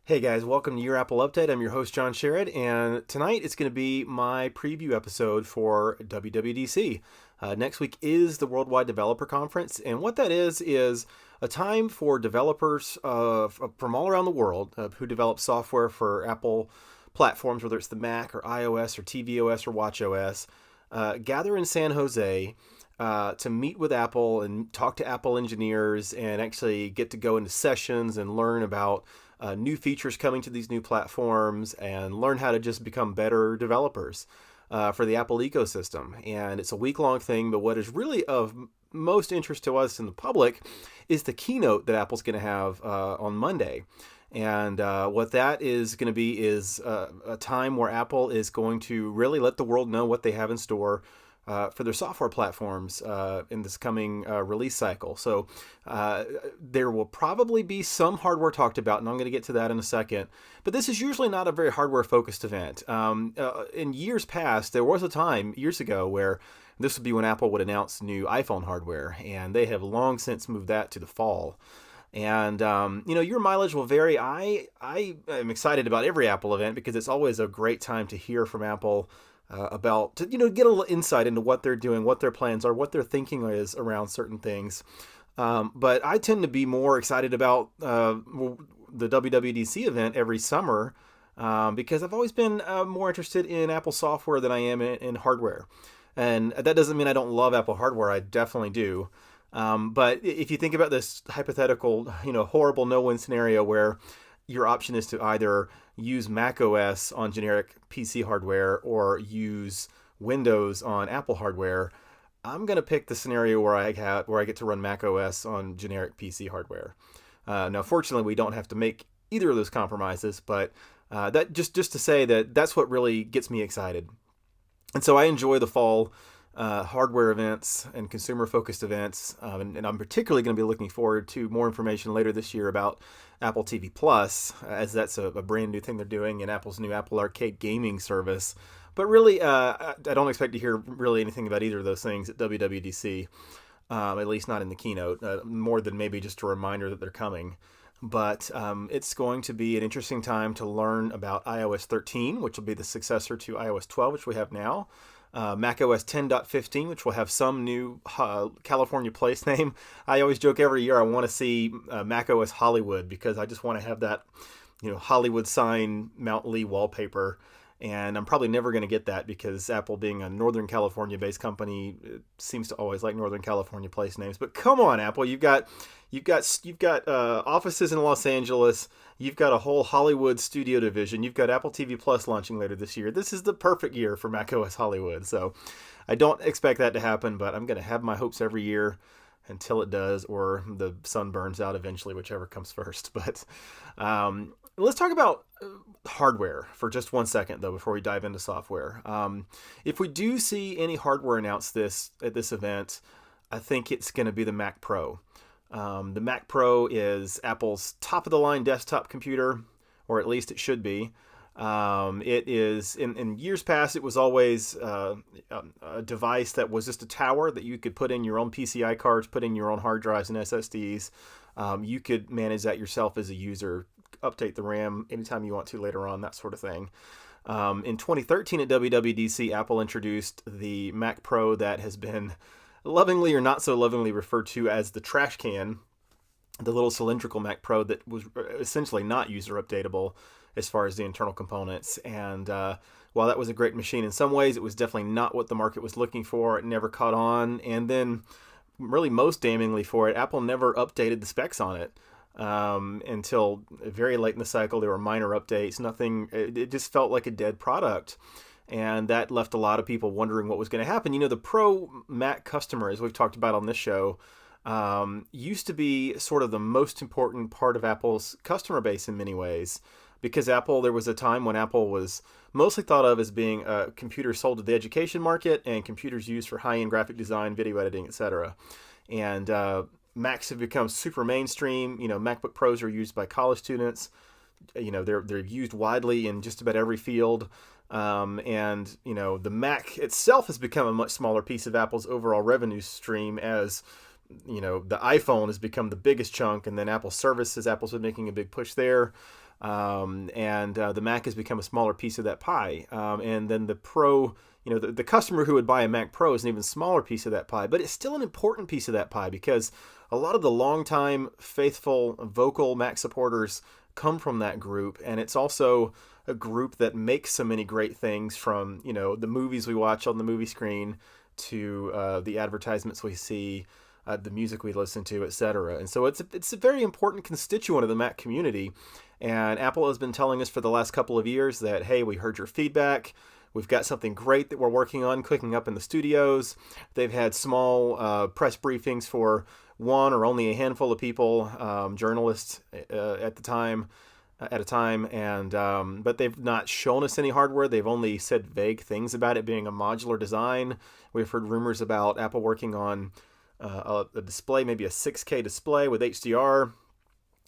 Hey guys, welcome to Your Apple Update. I'm your host, John Sherrod, and tonight it's going to be my preview episode for WWDC. Next week is the Worldwide Developer Conference, and what that is a time for developers from all around the world who develop software for Apple platforms, whether it's the Mac or iOS or tvOS or watchOS, gather in San Jose to meet with Apple and talk to Apple engineers and actually get to go into sessions and learn about new features coming to these new platforms and learn how to just become better developers for the Apple ecosystem. And it's a week-long thing, but what is really of most interest to us in the public is the keynote that Apple's going to have on Monday. And what that is going to be is a time where Apple is going to really let the world know what they have in store for their software platforms in this coming release cycle. So there will probably be some hardware talked about, and I'm going to get to that in a second. But this is usually not a very hardware-focused event. In years past, there was a time, years ago, where this would be when Apple would announce new iPhone hardware, and they have long since moved that to the fall. And your mileage will vary. I am excited about every Apple event because it's always a great time to hear from Apple about, to get a little insight into what they're doing, what their plans are, what their thinking is around certain things. But I tend to be more excited about the WWDC event every summer because I've always been more interested in Apple software than I am in hardware. And that doesn't mean I don't love Apple hardware. I definitely do. But if you think about this hypothetical, horrible no-win scenario where your option is to either use Mac OS on generic PC hardware or use Windows on Apple hardware, I'm going to pick the scenario where I get to run Mac OS on generic PC hardware. Now, fortunately, we don't have to make either of those compromises, but that just to say that that's what really gets me excited. And so I enjoy the fall hardware events and consumer-focused events, and I'm particularly going to be looking forward to more information later this year about Apple TV Plus, as that's a brand new thing they're doing, and Apple's new Apple Arcade gaming service. But really, I don't expect to hear really anything about either of those things at WWDC, at least not in the keynote, more than maybe just a reminder that they're coming. But it's going to be an interesting time to learn about iOS 13, which will be the successor to iOS 12, which we have now. macOS 10.15, which will have some new California place name. I always joke every year I want to see macOS Hollywood because I just want to have that, Hollywood sign Mount Lee wallpaper. And I'm probably never going to get that because Apple, being a Northern California-based company, seems to always like Northern California place names. But come on, Apple, you've got offices in Los Angeles. You've got a whole Hollywood studio division. You've got Apple TV Plus launching later this year. This is the perfect year for macOS Hollywood. So I don't expect that to happen, but I'm going to have my hopes every year until it does, or the sun burns out eventually, whichever comes first. But let's talk about hardware for just 1 second, though, before we dive into software. If we do see any hardware announced at this event, I think it's going to be the Mac Pro. The Mac Pro is Apple's top-of-the-line desktop computer, or at least it should be. It is, in years past, it was always a device that was just a tower that you could put in your own PCI cards, put in your own hard drives and SSDs. You could manage that yourself as a user, update the RAM anytime you want to later on, that sort of thing. In 2013 at WWDC, Apple introduced the Mac Pro that has been lovingly or not so lovingly referred to as the trash can, the little cylindrical Mac Pro that was essentially not user updatable as far as the internal components. And while that was a great machine in some ways, it was definitely not what the market was looking for. It never caught on. And then, really most damningly for it, Apple never updated the specs on it until very late in the cycle. There were minor updates. Nothing. It just felt like a dead product. And that left a lot of people wondering what was going to happen. The Pro Mac customer, as we've talked about on this show, used to be sort of the most important part of Apple's customer base in many ways. Because there was a time when Apple was mostly thought of as being a computer sold to the education market and computers used for high-end graphic design, video editing, etc. And Macs have become super mainstream. MacBook Pros are used by college students. They're used widely in just about every field. The Mac itself has become a much smaller piece of Apple's overall revenue stream as, the iPhone has become the biggest chunk, and then Apple services, Apple's been making a big push there. and the Mac has become a smaller piece of that pie. And then the Pro, the customer who would buy a Mac Pro is an even smaller piece of that pie, but it's still an important piece of that pie because a lot of the longtime, faithful, vocal Mac supporters come from that group, and it's also a group that makes so many great things, from the movies we watch on the movie screen to the advertisements we see, the music we listen to, etc. And so it's a very important constituent of the Mac community. And Apple has been telling us for the last couple of years that, hey, we heard your feedback. We've got something great that we're working on cooking up in the studios. They've had small press briefings for one or only a handful of people, journalists at a time, and but they've not shown us any hardware. They've only said vague things about it being a modular design. We've heard rumors about Apple working on a display, maybe a 6K display with HDR.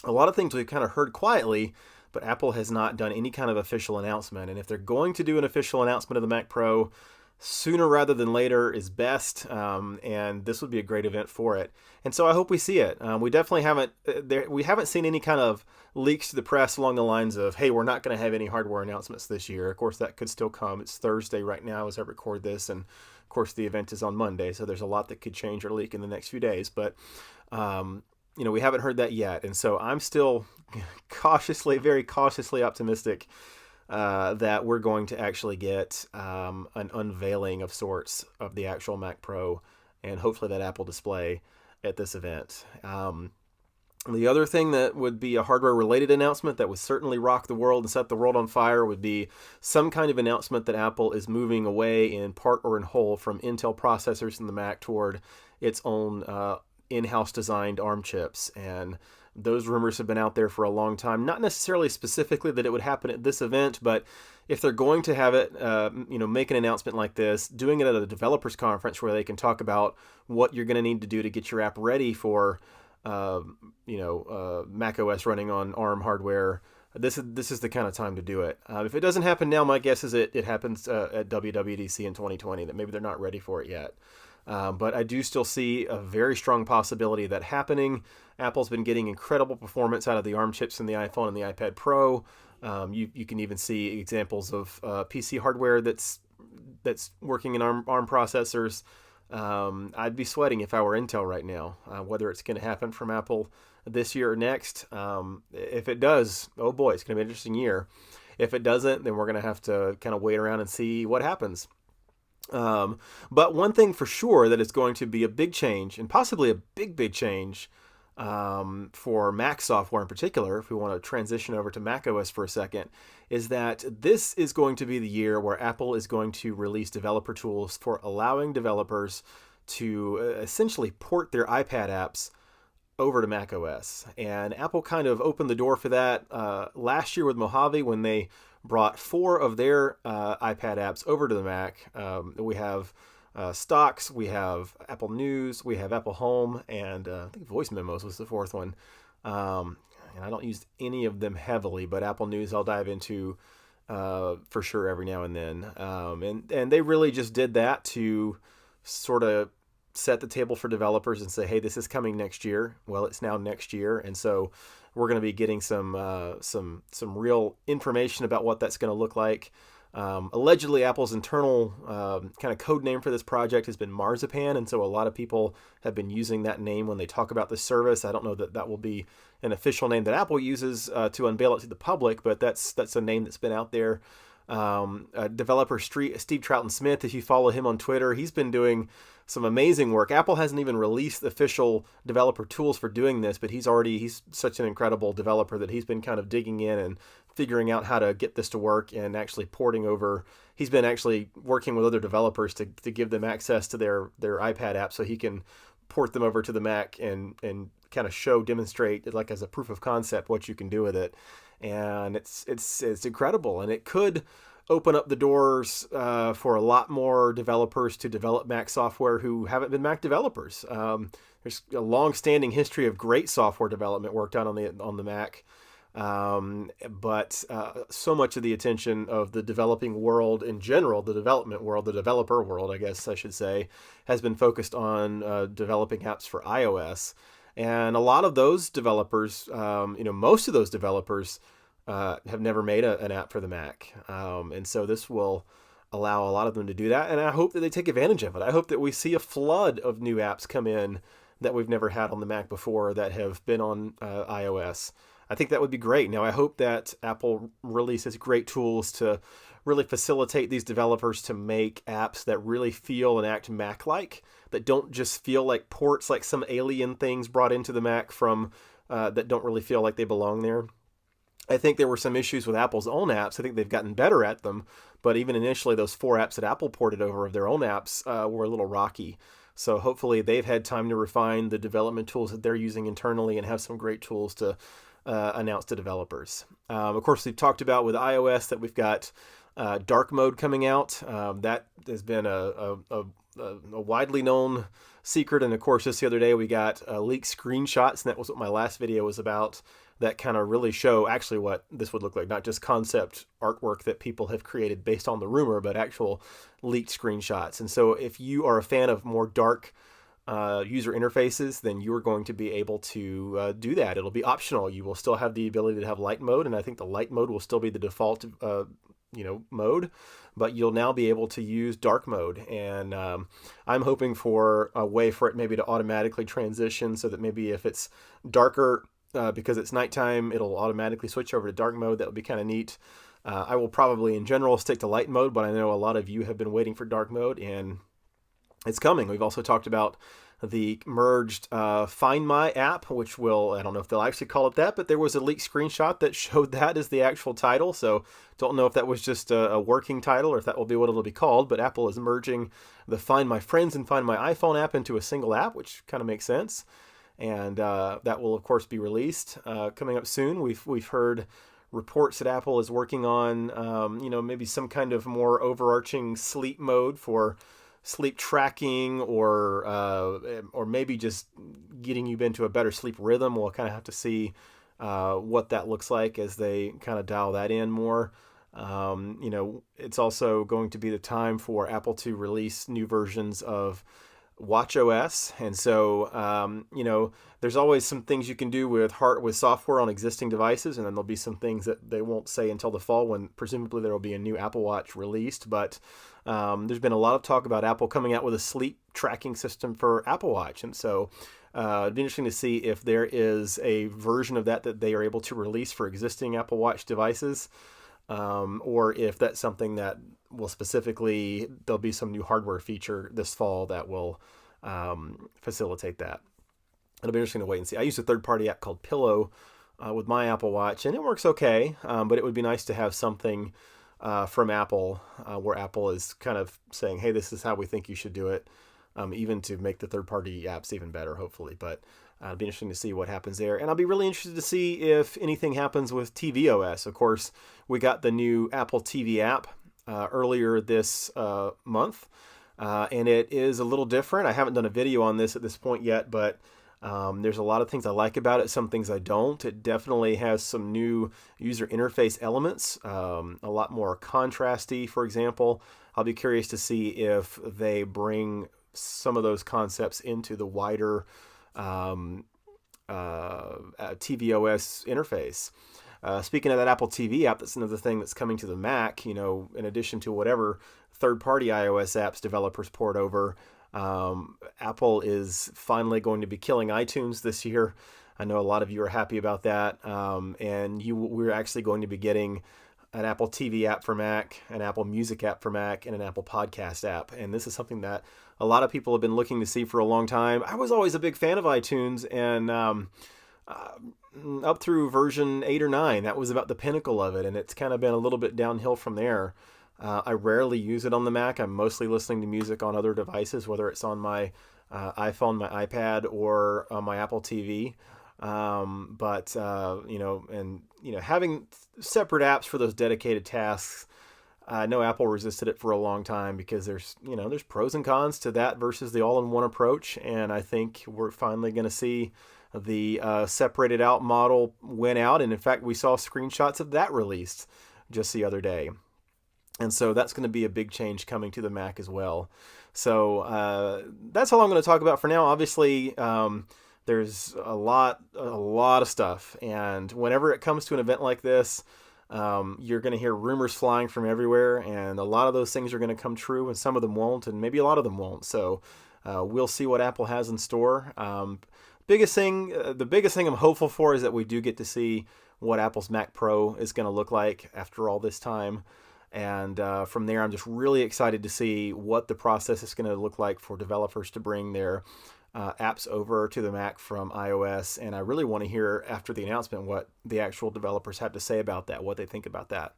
A lot of things we've kind of heard quietly, but Apple has not done any kind of official announcement. And if they're going to do an official announcement of the Mac Pro, sooner rather than later is best, and this would be a great event for it. And so I hope we see it. We definitely haven't seen any kind of leaks to the press along the lines of, hey, we're not going to have any hardware announcements this year. Of course, that could still come. It's Thursday right now as I record this, and of course the event is on Monday, so there's a lot that could change or leak in the next few days. But we haven't heard that yet, and so I'm still very cautiously optimistic that we're going to actually get an unveiling of sorts of the actual Mac Pro, and hopefully that Apple display at this event. The other thing that would be a hardware-related announcement that would certainly rock the world and set the world on fire would be some kind of announcement that Apple is moving away in part or in whole from Intel processors in the Mac toward its own in-house designed ARM chips. And those rumors have been out there for a long time. Not necessarily specifically that it would happen at this event, but if they're going to have it, make an announcement like this, doing it at a developers conference where they can talk about what you're going to need to do to get your app ready for, Mac OS running on ARM hardware. This is the kind of time to do it. If it doesn't happen now, my guess is it happens at WWDC in 2020. That maybe they're not ready for it yet. But I do still see a very strong possibility of that happening. Apple's been getting incredible performance out of the ARM chips in the iPhone and the iPad Pro. You can even see examples of PC hardware that's working in ARM processors. I'd be sweating if I were Intel right now, whether it's going to happen from Apple this year or next. If it does, oh boy, it's going to be an interesting year. If it doesn't, then we're going to have to kind of wait around and see what happens. But one thing for sure that is going to be a big change, and possibly a big change for Mac software in particular, if we want to transition over to Mac OS for a second, is that this is going to be the year where Apple is going to release developer tools for allowing developers to essentially port their iPad apps over to Mac OS. And Apple kind of opened the door for that last year with Mojave when they brought 4 of their iPad apps over to the Mac. We have Stocks, we have Apple News, we have Apple Home, and I think Voice Memos was the 4th one. And I don't use any of them heavily, but Apple News I'll dive into for sure every now and then. And they really just did that to sort of set the table for developers and say, hey, this is coming next year. Well, it's now next year, and so we're going to be getting some real information about what that's going to look like. Allegedly, Apple's internal kind of code name for this project has been Marzipan, and so a lot of people have been using that name when they talk about the service. I don't know that that will be an official name that Apple uses to unveil it to the public, but that's a name that's been out there. Developer Steve Troughton-Smith, if you follow him on Twitter, he's been doing some amazing work. Apple hasn't even released official developer tools for doing this, but he's such an incredible developer that he's been kind of digging in and figuring out how to get this to work and actually porting over. He's been actually working with other developers to give them access to their iPad app so he can port them over to the Mac and kind of demonstrate like as a proof of concept what you can do with it. And it's incredible, and it could open up the doors for a lot more developers to develop Mac software who haven't been Mac developers. There's a long-standing history of great software development work done on the Mac, but so much of the attention of the developing world in general, the development world, the developer world, I guess I should say, has been focused on developing apps for iOS. And a lot of those developers, most of those developers have never made an app for the Mac. And so this will allow a lot of them to do that. And I hope that they take advantage of it. I hope that we see a flood of new apps come in that we've never had on the Mac before that have been on iOS. I think that would be great. Now, I hope that Apple releases great tools to really facilitate these developers to make apps that really feel and act Mac-like, that don't just feel like ports, like some alien things brought into the Mac from that don't really feel like they belong there. I think there were some issues with Apple's own apps. I think they've gotten better at them, but even initially, those 4 apps that Apple ported over of their own apps were a little rocky. So hopefully they've had time to refine the development tools that they're using internally and have some great tools to announce to developers. Of course, we've talked about with iOS that we've got dark mode coming out. That has been a widely known secret. And of course, just the other day, we got leaked screenshots, and that was what my last video was about, that kind of really show actually what this would look like, not just concept artwork that people have created based on the rumor, but actual leaked screenshots. And so if you are a fan of more dark user interfaces, then you're going to be able to do that. It'll be optional. You will still have the ability to have light mode, and I think the light mode will still be the default mode, but you'll now be able to use dark mode. And I'm hoping for a way for it maybe to automatically transition, so that maybe if it's darker because it's nighttime, it'll automatically switch over to dark mode. That would be kind of neat. I will probably in general stick to light mode, but I know a lot of you have been waiting for dark mode, and it's coming. We've also talked about the merged Find My app, which will, I don't know if they'll actually call it that, but there was a leaked screenshot that showed that as the actual title. So don't know if that was just a working title or if that will be what it'll be called, but Apple is merging the Find My Friends and Find My iPhone app into a single app, which kind of makes sense. And that will, of course, be released coming up soon. We've heard reports that Apple is working on, maybe some kind of more overarching sleep mode for sleep tracking, or maybe just getting you into a better sleep rhythm. We'll kind of have to see what that looks like as they kind of dial that in more. It's also going to be the time for Apple to release new versions of watchOS, and so there's always some things you can do with software on existing devices, and then there'll be some things that they won't say until the fall, when presumably there will be a new Apple Watch released. But there's been a lot of talk about Apple coming out with a sleep tracking system for Apple Watch, and so it'd be interesting to see if there is a version of that they are able to release for existing Apple Watch devices, or if that's something that will specifically, there'll be some new hardware feature this fall that will facilitate that. It'll be interesting to wait and see. I use a third-party app called Pillow with my Apple Watch, and it works okay, but it would be nice to have something from Apple where Apple is kind of saying, hey, this is how we think you should do it, even to make the third-party apps even better, hopefully. But it'll be interesting to see what happens there. And I'll be really interested to see if anything happens with tvOS. Of course, we got the new Apple TV app earlier this month, and it is a little different. I haven't done a video on this at this point yet, but there's a lot of things I like about it, some things I don't. It definitely has some new user interface elements, a lot more contrasty, for example. I'll be curious to see if they bring some of those concepts into the wider tvOS interface. Speaking of that Apple TV app, that's another thing that's coming to the Mac, in addition to whatever third-party iOS apps developers port over. Apple is finally going to be killing iTunes this year. I know a lot of you are happy about that. And we're actually going to be getting an Apple TV app for Mac, an Apple Music app for Mac, and an Apple Podcast app. And this is something that a lot of people have been looking to see for a long time. I was always a big fan of iTunes, and up through version 8 or 9, that was about the pinnacle of it, and it's kind of been a little bit downhill from there. I rarely use it on the Mac. I'm mostly listening to music on other devices, whether it's on my iPhone, my iPad, or on my Apple TV. Having separate apps for those dedicated tasks, I know Apple resisted it for a long time because there's pros and cons to that versus the all-in-one approach, and I think we're finally going to see the separated out model win out, and in fact, we saw screenshots of that released just the other day. And so that's going to be a big change coming to the Mac as well. So that's all I'm going to talk about for now. Obviously, There's a lot of stuff. And whenever it comes to an event like this, you're going to hear rumors flying from everywhere, and a lot of those things are going to come true, and some of them won't, and maybe a lot of them won't. So we'll see what Apple has in store. The biggest thing I'm hopeful for is that we do get to see what Apple's Mac Pro is going to look like after all this time. And from there, I'm just really excited to see what the process is going to look like for developers to bring their apps over to the Mac from iOS. And I really want to hear after the announcement what the actual developers have to say about that, what they think about that.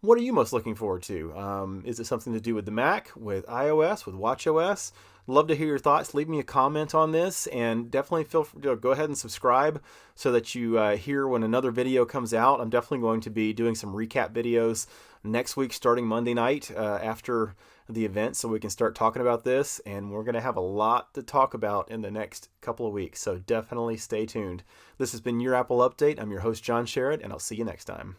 What are you most looking forward to? Is it something to do with the Mac, with iOS, with watchOS? Love to hear your thoughts. Leave me a comment on this, and definitely feel free to go ahead and subscribe so that you hear when another video comes out. I'm definitely going to be doing some recap videos next week starting Monday night after the event, so we can start talking about this, and we're going to have a lot to talk about in the next couple of weeks, so definitely stay tuned. This has been your Apple Update. I'm your host, John Sherrod, and I'll see you next time.